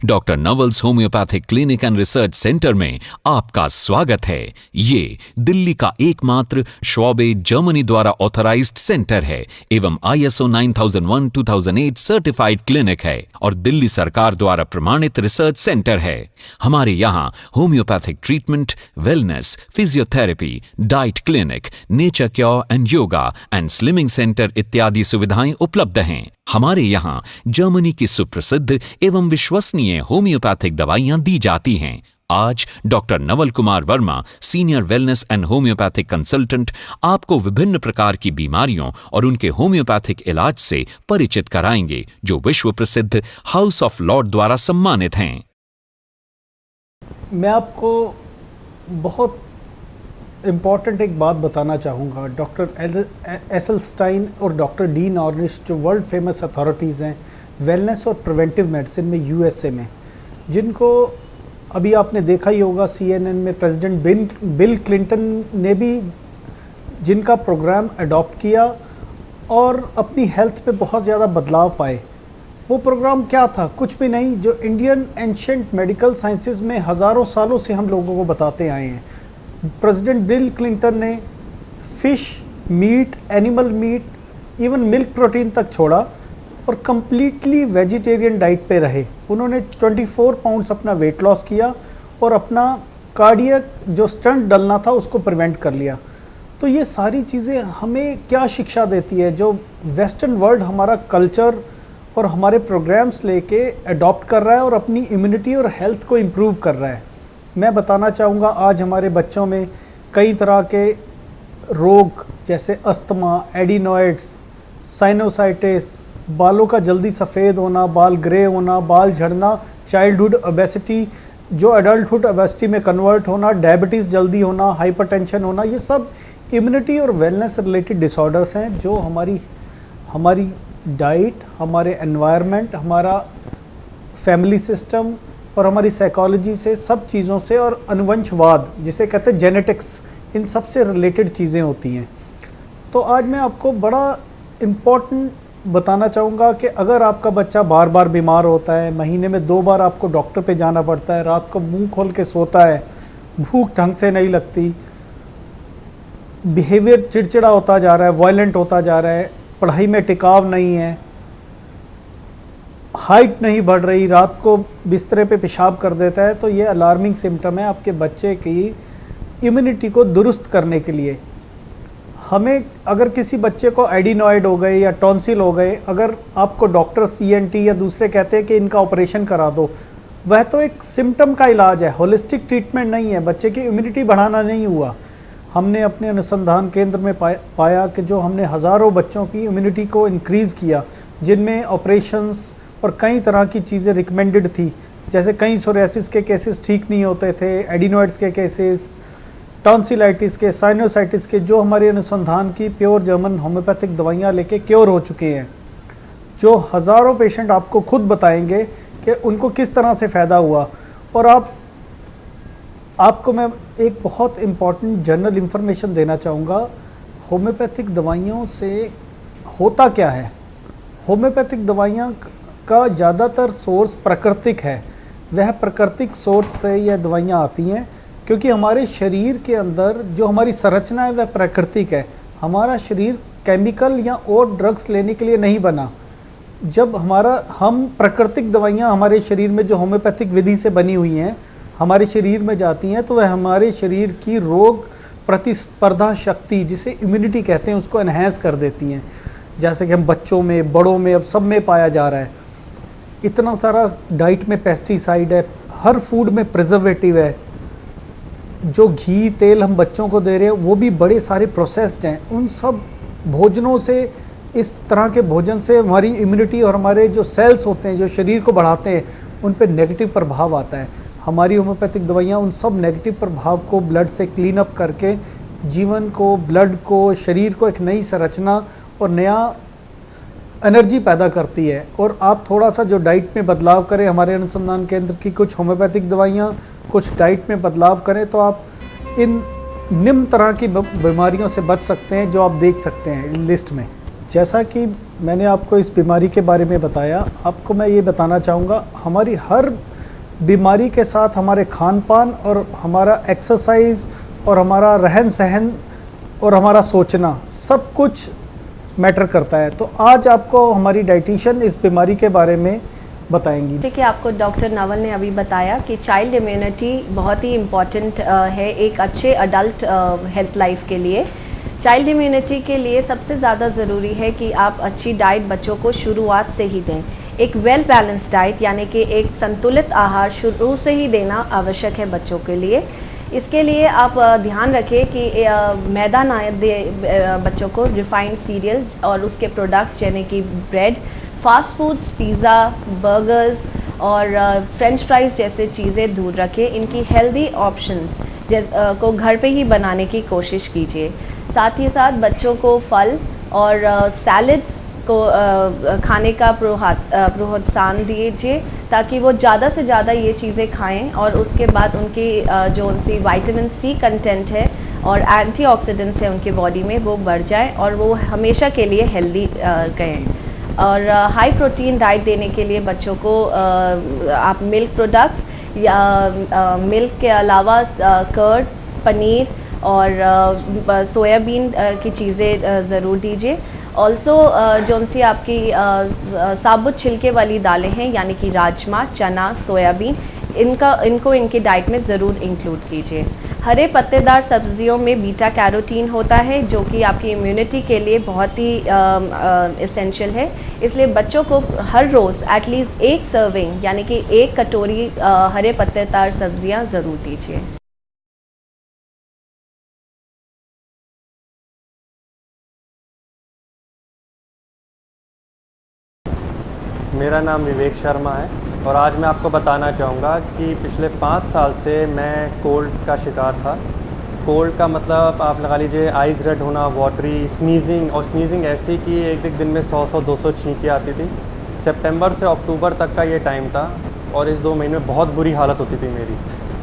Doctor Naval's homeopathic clinic and research centre में आपका स्वागत है। ये दिल्ली का एकमात्र श्वाबे जर्मनी द्वारा ऑथराइज्ड सेंटर है एवं ISO 9001-2008 सर्टिफाइड क्लिनिक है और दिल्ली सरकार द्वारा प्रमाणित रिसर्च सेंटर है। हमारे यहाँ homeopathic treatment, wellness, physiotherapy, diet clinic, nature cure and yoga and slimming centre इत्यादि सुविधाएं उपलब्ध हैं। हमारे यहाँ जर्मनी की सुप्रसिद्ध एवं विश्वसनीय होम्योपैथिक दवाइयां दी जाती हैं। आज doctor Naval Kumar Verma, senior wellness and homeopathic consultant, आपको विभिन्न प्रकार की बीमारियों और उनके होम्योपैथिक इलाज से परिचित कराएंगे, जो विश्व प्रसिद्ध हाउस ऑफ लॉर्ड द्वारा सम्मानित हैं। मैं आपको बहुत इम्पॉर्टेंट एक बात बताना चाहूँगा। डॉक्टर एसेलस्टाइन और डॉक्टर डीन ऑर्निश, जो वर्ल्ड फेमस अथॉरिटीज़ हैं वेलनेस और प्रिवेंटिव मेडिसिन में USA में, जिनको अभी आपने देखा ही होगा CNN में प्रेसिडेंट बिल क्लिंटन ने भी जिनका प्रोग्राम अडॉप्ट किया और अपनी हेल्थ पे बहुत ज़्यादा बदलाव पाए। वो प्रोग्राम क्या था? कुछ भी नहीं, जो इंडियन एंशिएंट मेडिकल साइंसेज में हज़ारों सालों से हम लोगों को बताते आए हैं। प्रेसिडेंट बिल क्लिंटन ने fish, meat, animal meat, even milk protein तक छोड़ा और कम्प्लीटली वेजिटेरियन डाइट पे रहे। उन्होंने 24 पाउंड्स अपना वेट लॉस किया और अपना कार्डियक जो स्टंट डलना था उसको प्रिवेंट कर लिया। तो ये सारी चीज़ें हमें क्या शिक्षा देती है? जो वेस्टर्न वर्ल्ड हमारा कल्चर और हमारे प्रोग्राम्स लेके अडॉप्ट कर रहा है और अपनी इम्यूनिटी और हेल्थ को इम्प्रूव कर रहा है। मैं बताना चाहूँगा, आज हमारे बच्चों में कई तरह के रोग जैसे अस्थमा, एडिनॉइड्स, साइनोसाइटिस, बालों का जल्दी सफ़ेद होना, बाल ग्रे होना, बाल झड़ना, चाइल्डहुड ओबेसिटी जो एडल्टहुड ओबेसिटी में कन्वर्ट होना, डायबिटीज़ जल्दी होना, हाइपरटेंशन होना, ये सब इम्यूनिटी और वेलनेस रिलेटेड डिसऑर्डर्स हैं जो हमारी डाइट, हमारे एनवायरनमेंट, हमारा फैमिली सिस्टम और हमारी साइकोलॉजी से, सब चीज़ों से, और अनुवंशवाद जिसे कहते हैं जेनेटिक्स, इन सब से रिलेटेड चीज़ें होती हैं। तो आज मैं आपको बड़ा इम्पॉर्टेंट बताना चाहूँगा कि अगर आपका बच्चा बार बार बीमार होता है, महीने में 2 बार आपको डॉक्टर पे जाना पड़ता है, रात को मुंह खोल के सोता है, भूख ढंग से नहीं लगती, बिहेवियर चिड़चिड़ा होता जा रहा है, वायलेंट होता जा रहा है, पढ़ाई में टिकाव नहीं है, हाइट नहीं बढ़ रही, रात को बिस्तरे पे पेशाब कर देता है, तो ये अलार्मिंग सिम्टम है। आपके बच्चे की इम्यूनिटी को दुरुस्त करने के लिए हमें, अगर किसी बच्चे को एडिनॉइड हो गए या टॉन्सिल हो गए, अगर आपको डॉक्टर ENT या दूसरे कहते हैं कि इनका ऑपरेशन करा दो, वह तो एक सिम्टम का इलाज है, होलिस्टिक ट्रीटमेंट नहीं है, बच्चे की इम्यूनिटी बढ़ाना नहीं हुआ। हमने अपने अनुसंधान केंद्र में पाया कि जो हमने हज़ारों बच्चों की इम्यूनिटी को इंक्रीज़ किया, जिनमें ऑपरेशंस और कई तरह की चीज़ें रिकमेंडेड थी, जैसे कई सोरियासिस के केसेस ठीक नहीं होते थे, एडिनॉइड्स के केसेस, टॉन्सिलाइटिस के, साइनोसाइटिस के, जो हमारे अनुसंधान की प्योर जर्मन होम्योपैथिक दवाइयाँ लेके क्योर हो चुके हैं, जो हज़ारों पेशेंट आपको खुद बताएंगे कि उनको किस तरह से फ़ायदा हुआ। और आपको मैं एक बहुत इम्पॉर्टेंट जनरल इन्फॉर्मेशन देना चाहूँगा। होम्योपैथिक दवाइयों से होता क्या है? होम्योपैथिक दवाइयाँ का ज़्यादातर सोर्स प्राकृतिक है। वह प्राकृतिक सोर्स से यह दवाइयाँ आती हैं, क्योंकि हमारे शरीर के अंदर जो हमारी संरचना है वह प्राकृतिक है। हमारा शरीर केमिकल या और ड्रग्स लेने के लिए नहीं बना। जब हम प्राकृतिक दवाइयाँ हमारे शरीर में जो होम्योपैथिक विधि से बनी हुई हैं हमारे शरीर में जाती हैं, तो वह हमारे शरीर की रोग प्रतिस्पर्धा शक्ति, जिसे इम्यूनिटी कहते हैं, उसको एनहेंस कर देती हैं। जैसे कि हम बच्चों में, बड़ों में, अब सब में पाया जा रहा है। इतना सारा डाइट में पेस्टिसाइड है, हर फूड में प्रिजर्वेटिव है, जो घी तेल हम बच्चों को दे रहे हैं वो भी बड़े सारे प्रोसेस्ड हैं। उन सब भोजनों से, इस तरह के भोजन से हमारी इम्यूनिटी और हमारे जो सेल्स होते हैं जो शरीर को बढ़ाते हैं, उन पर नेगेटिव प्रभाव आता है। हमारी होम्योपैथिक दवाइयाँ उन सब नेगेटिव प्रभाव को ब्लड से क्लीन अप करके जीवन को, ब्लड को, शरीर को एक नई संरचना और नया एनर्जी पैदा करती है। और आप थोड़ा सा जो डाइट में बदलाव करें, हमारे अनुसंधान केंद्र की कुछ होम्योपैथिक दवाइयाँ, कुछ डाइट में बदलाव करें, तो आप इन निम्न तरह की बीमारियों से बच सकते हैं जो आप देख सकते हैं लिस्ट में। जैसा कि मैंने आपको इस बीमारी के बारे में बताया, आपको मैं ये बताना चाहूँगा, हमारी हर बीमारी के साथ हमारे खान पान और हमारा एक्सरसाइज और हमारा रहन सहन और हमारा सोचना सब कुछ मैटर करता है। तो आज आपको हमारी डाइटिशियन इस बीमारी के बारे में बताएंगी। जैसे कि आपको डॉक्टर नवल ने अभी बताया कि चाइल्ड इम्यूनिटी बहुत ही इम्पॉर्टेंट है एक अच्छे अडल्ट हेल्थ लाइफ के लिए। चाइल्ड इम्यूनिटी के लिए सबसे ज़्यादा ज़रूरी है कि आप अच्छी डाइट बच्चों को शुरुआत से ही दें। एक वेल बैलेंस डाइट यानी कि एक संतुलित आहार शुरू से ही देना आवश्यक है बच्चों के लिए। इसके लिए आप ध्यान रखें कि मैदा ना दे बच्चों को। रिफाइंड सीरियल और उसके प्रोडक्ट्स यानी कि bread, fast foods, pizza, burgers और फ्रेंच फ्राइज़ जैसे चीज़ें दूर रखें। इनकी हेल्दी ऑप्शंस को घर पे ही बनाने की कोशिश कीजिए। साथ ही साथ बच्चों को फल और सैलड्स को खाने का प्रोत्साहन दीजिए ताकि वो ज़्यादा से ज़्यादा ये चीज़ें खाएं और उसके बाद उनकी जो उनकी विटामिन सी कंटेंट है और एंटीऑक्सीडेंट्स है उनकी बॉडी में वो बढ़ जाए और वो हमेशा के लिए हेल्दी रहें। और हाई प्रोटीन डाइट देने के लिए बच्चों को आप मिल्क प्रोडक्ट्स या मिल्क के अलावा कर्ड, पनीर और सोयाबीन की चीज़ें ज़रूर दीजिए। ऑल्सो जो उनसी आपकी साबुत छिलके वाली दालें हैं यानी कि राजमा, चना, सोयाबीन, इनको इनकी डाइट में ज़रूर इंक्लूड कीजिए। हरे पत्तेदार सब्जियों में बीटा कैरोटीन होता है जो कि आपकी इम्यूनिटी के लिए बहुत ही इसेंशियल है। इसलिए बच्चों को हर रोज़ एटलीस्ट एक सर्विंग यानी कि एक कटोरी हरे पत्तेदार सब्जियां ज़रूर दीजिए। मेरा नाम विवेक शर्मा है और आज मैं आपको बताना चाहूँगा कि पिछले 5 साल से मैं कोल्ड का शिकार था। कोल्ड का मतलब आप लगा लीजिए आइज़ रेड होना, वाटरी, स्नीजिंग, और स्नीजिंग ऐसी कि एक दिन में 100-200 छींकें आती थी। सितंबर से अक्टूबर तक का ये टाइम था और इस 2 महीने में बहुत बुरी हालत होती थी मेरी।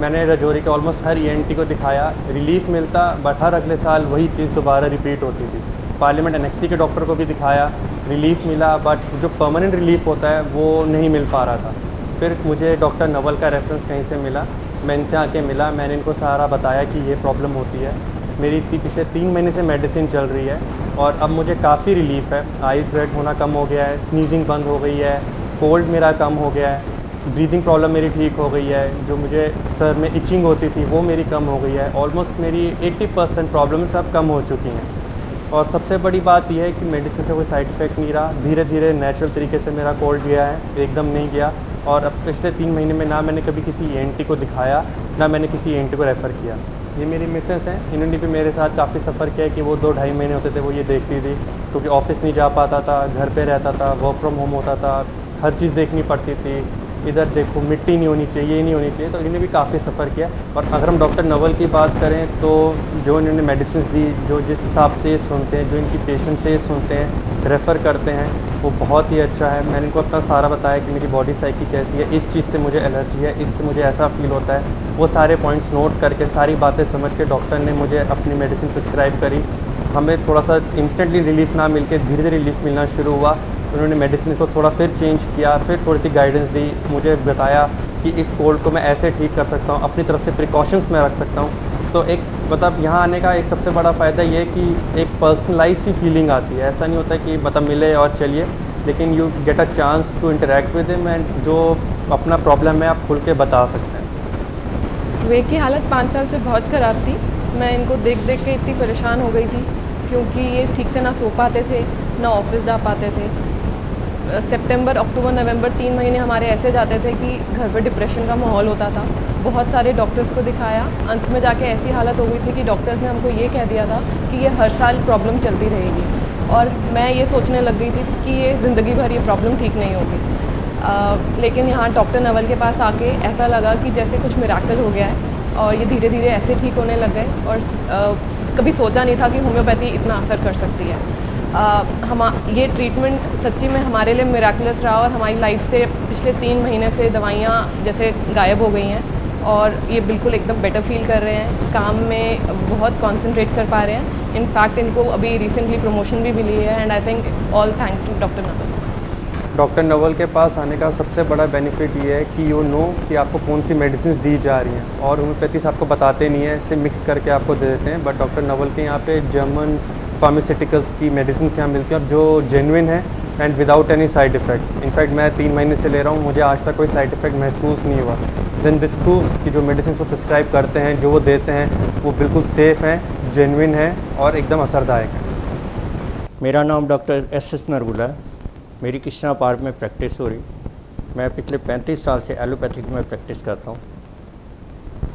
मैंने रजौरी के ऑलमोस्ट हर ENT को दिखाया, रिलीफ मिलता, बट हर अगले साल वही चीज़ दोबारा रिपीट होती थी। पार्लियामेंट NXC के डॉक्टर को भी दिखाया, रिलीफ मिला, बट जो परमानेंट रिलीफ होता है वो नहीं मिल पा रहा था। फिर मुझे डॉक्टर नवल का रेफरेंस कहीं से मिला, मैं इनसे आके मिला, मैंने इनको सारा बताया कि ये प्रॉब्लम होती है। मेरी पिछले 3 महीने से मेडिसिन चल रही है और अब मुझे काफ़ी रिलीफ है। आइज़ रेड होना कम हो गया है, स्नीजिंग बंद हो गई है, कोल्ड मेरा कम हो गया है, ब्रीदिंग प्रॉब्लम मेरी ठीक हो गई है, जो मुझे सर में इचिंग होती थी वो मेरी कम हो गई है। ऑलमोस्ट मेरी 80% प्रॉब्लम सब कम हो चुकी हैं। और सबसे बड़ी बात यह है कि मेडिसिन से कोई साइड इफ़ेक्ट नहीं रहा, धीरे धीरे नेचुरल तरीके से मेरा कोल्ड गया है, एकदम नहीं गया। और अब पिछले 3 महीने में ना मैंने कभी किसी ENT को दिखाया, ना मैंने किसी ENT को रेफ़र किया। ये मेरी मिसेस हैं, इन्होंने भी मेरे साथ काफ़ी सफ़र किया है कि वो 2-2.5 महीने होते थे वो ये देखती थी, क्योंकि ऑफिस नहीं जा पाता था, घर पे रहता था, वर्क फ्रॉम होम होता था, हर चीज़ देखनी पड़ती थी। इधर देखो मिट्टी नहीं होनी चाहिए, ये नहीं होनी चाहिए, तो इन्होंने भी काफ़ी सफ़र किया। और अगर हम डॉक्टर नवल की बात करें तो जो इन्होंने मेडिसिन दी, जो जिस हिसाब से सुनते हैं, जो इनकी पेशेंट से सुनते हैं, रेफ़र करते हैं, वो बहुत ही अच्छा है। मैंने इनको अपना सारा बताया कि मेरी बॉडी साइकी कैसी है, इस चीज़ से मुझे एलर्जी है, इससे मुझे ऐसा फील होता है। वो सारे पॉइंट्स नोट करके सारी बातें समझ के डॉक्टर ने मुझे अपनी मेडिसिन प्रिस्क्राइब करी। हमें थोड़ा सा इंस्टेंटली रिलीफ ना मिल के धीरे धीरे रिलीफ मिलना शुरू हुआ। उन्होंने मेडिसिन को थोड़ा फिर चेंज किया, फिर थोड़ी सी गाइडेंस दी, मुझे बताया कि इस कोल्ड को मैं ऐसे ठीक कर सकता हूँ, अपनी तरफ से प्रिकॉशंस मैं रख सकता हूँ। तो एक मतलब यहाँ आने का एक सबसे बड़ा फ़ायदा ये है कि एक पर्सनलाइज सी फीलिंग आती है। ऐसा नहीं होता कि मतलब मिले और चलिए, लेकिन you get a chance to interact with him and जो अपना प्रॉब्लम है आप खुल के बता सकते हैं। वे की हालत 5 साल से बहुत ख़राब थी। मैं इनको देख देख के इतनी परेशान हो गई थी क्योंकि ये ठीक से ना सो पाते थे, ना ऑफिस जा पाते थे। सितंबर, अक्टूबर, नवंबर 3 महीने हमारे ऐसे जाते थे कि घर पर डिप्रेशन का माहौल होता था। बहुत सारे डॉक्टर्स को दिखाया, अंत में जाके ऐसी हालत हो गई थी कि डॉक्टर्स ने हमको ये कह दिया था कि ये हर साल प्रॉब्लम चलती रहेगी। और मैं ये सोचने लग गई थी कि ये ज़िंदगी भर ये प्रॉब्लम ठीक नहीं होगी। लेकिन यहाँ डॉक्टर नवल के पास आके ऐसा लगा कि जैसे कुछ मिराकल हो गया है और ये धीरे धीरे ऐसे ठीक होने लग गए। और कभी सोचा नहीं था कि होम्योपैथी इतना असर कर सकती है। ये ट्रीटमेंट सच्ची में हमारे लिए मिराकुलस रहा और हमारी लाइफ से पिछले 3 महीने से दवाइयाँ जैसे गायब हो गई हैं और ये बिल्कुल एकदम बेटर फील कर रहे हैं, काम में बहुत कंसंट्रेट कर पा रहे हैं। इनफैक्ट इनको अभी रिसेंटली प्रमोशन भी मिली है and I think all thanks to doctor Naval. Doctor Naval के पास आने का सबसे बड़ा बेनिफिट ये है कि यू नो कि आपको कौन सी मेडिसिन दी जा रही हैं, और होम्योपैथी आपको बताते नहीं है, इसे मिक्स करके आपको दे देते हैं। बट डॉक्टर नवल के यहाँ पे जर्मन फार्मास्यूटिकल्स की मेडिसिन यहाँ मिलती हैं और जो जेन्युइन है and without any side effects. In fact मैं 3 महीने से ले रहा हूँ, मुझे आज तक कोई साइड इफ़ेक्ट महसूस नहीं हुआ। देन दिस प्रूव्स कि जो मेडिसिन वो प्रिस्क्राइब करते हैं, जो वो देते हैं, वो बिल्कुल सेफ़ हैं, जेन्युइन हैं और एकदम असरदायक है। मेरा नाम डॉक्टर एस नरगुला है। मेरी कृष्णा पार्क में प्रैक्टिस हो रही। मैं पिछले 35 साल से एलोपैथिक में प्रैक्टिस करता हूँ।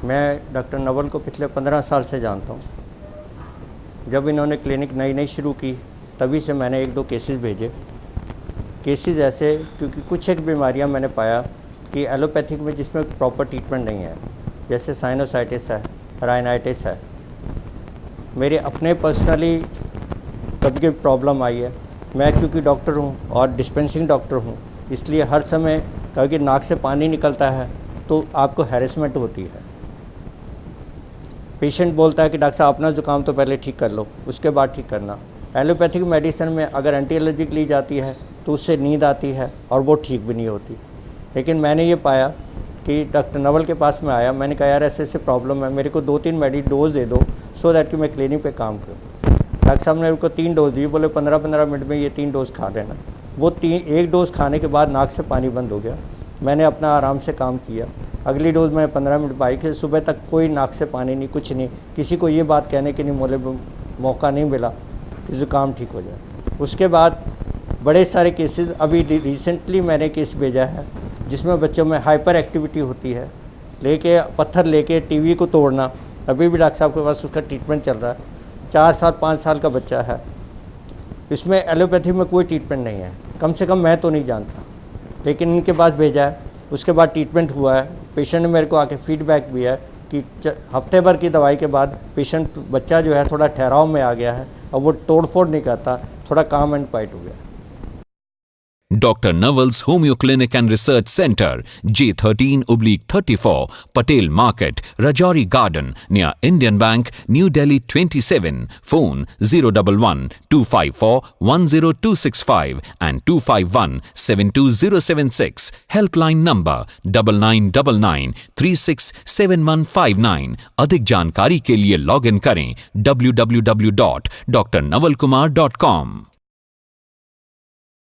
मैं डॉक्टर नवल को पिछले 15 साल से जानता हूँ। जब इन्होंने क्लिनिक नई शुरू की तभी से मैंने 1-2 केसेस भेजे। केसेस ऐसे क्योंकि कुछ एक बीमारियाँ मैंने पाया कि एलोपैथिक में जिसमें प्रॉपर ट्रीटमेंट नहीं है, जैसे साइनोसाइटिस है, राइनाइटिस है। मेरे अपने पर्सनली कभी प्रॉब्लम आई है। मैं क्योंकि डॉक्टर हूँ और डिस्पेंसिंग डॉक्टर हूँ, इसलिए हर समय कभी नाक से पानी निकलता है तो आपको हैरेसमेंट होती है। पेशेंट बोलता है कि डॉक्टर साहब अपना ज़ुकाम तो पहले ठीक कर लो, उसके बाद ठीक करना। एलोपैथिक मेडिसिन में अगर एंटी एलर्जिक ली जाती है तो उससे नींद आती है और वो ठीक भी नहीं होती। लेकिन मैंने ये पाया कि डॉक्टर नवल के पास में आया, मैंने कहा यार ऐसे प्रॉब्लम है, मेरे को 2-3 डोज दे दो सो दैट कि मैं क्लिनिक पे काम करूँ। डॉक्टर साहब ने उनको 3 डोज दी, बोले 15-15 मिनट में ये 3 डोज खा लेना। वो 1 डोज खाने के बाद नाक से पानी बंद हो गया। मैंने अपना आराम से काम किया। अगली डोज में 15 मिनट पाई कि सुबह तक कोई नाक से पानी नहीं, कुछ नहीं, किसी को ये बात कहने के नहीं मोले मौका नहीं मिला कि ज़ुकाम ठीक हो जाए। उसके बाद बड़े सारे केसेस, अभी रिसेंटली मैंने केस भेजा है जिसमें बच्चों में हाइपर एक्टिविटी होती है, लेके पत्थर लेके टीवी को तोड़ना। अभी भी डॉक्टर साहब के पास उसका ट्रीटमेंट चल रहा है। 4 साल 5 साल का बच्चा है। इसमें एलोपैथी में कोई ट्रीटमेंट नहीं है, कम से कम मैं तो नहीं जानता, लेकिन इनके पास भेजा है। उसके बाद ट्रीटमेंट हुआ है। पेशेंट ने मेरे को आके फीडबैक भी है कि हफ्ते भर की दवाई के बाद बच्चा जो है थोड़ा ठहराव में आ गया है और वो तोड़-फोड़ नहीं करता, थोड़ा काम एंड क्वाइट हो गया। Dr. Naval's Homeo Clinic and Research Center, J13/34, Patel Market, Rajouri Garden, near Indian Bank, New Delhi 27. Phone 011-254-10265 and 251-72076. Helpline number 9999367159. अधिक जानकारी के लिए लॉग इन करें www.drnavalkumar.com.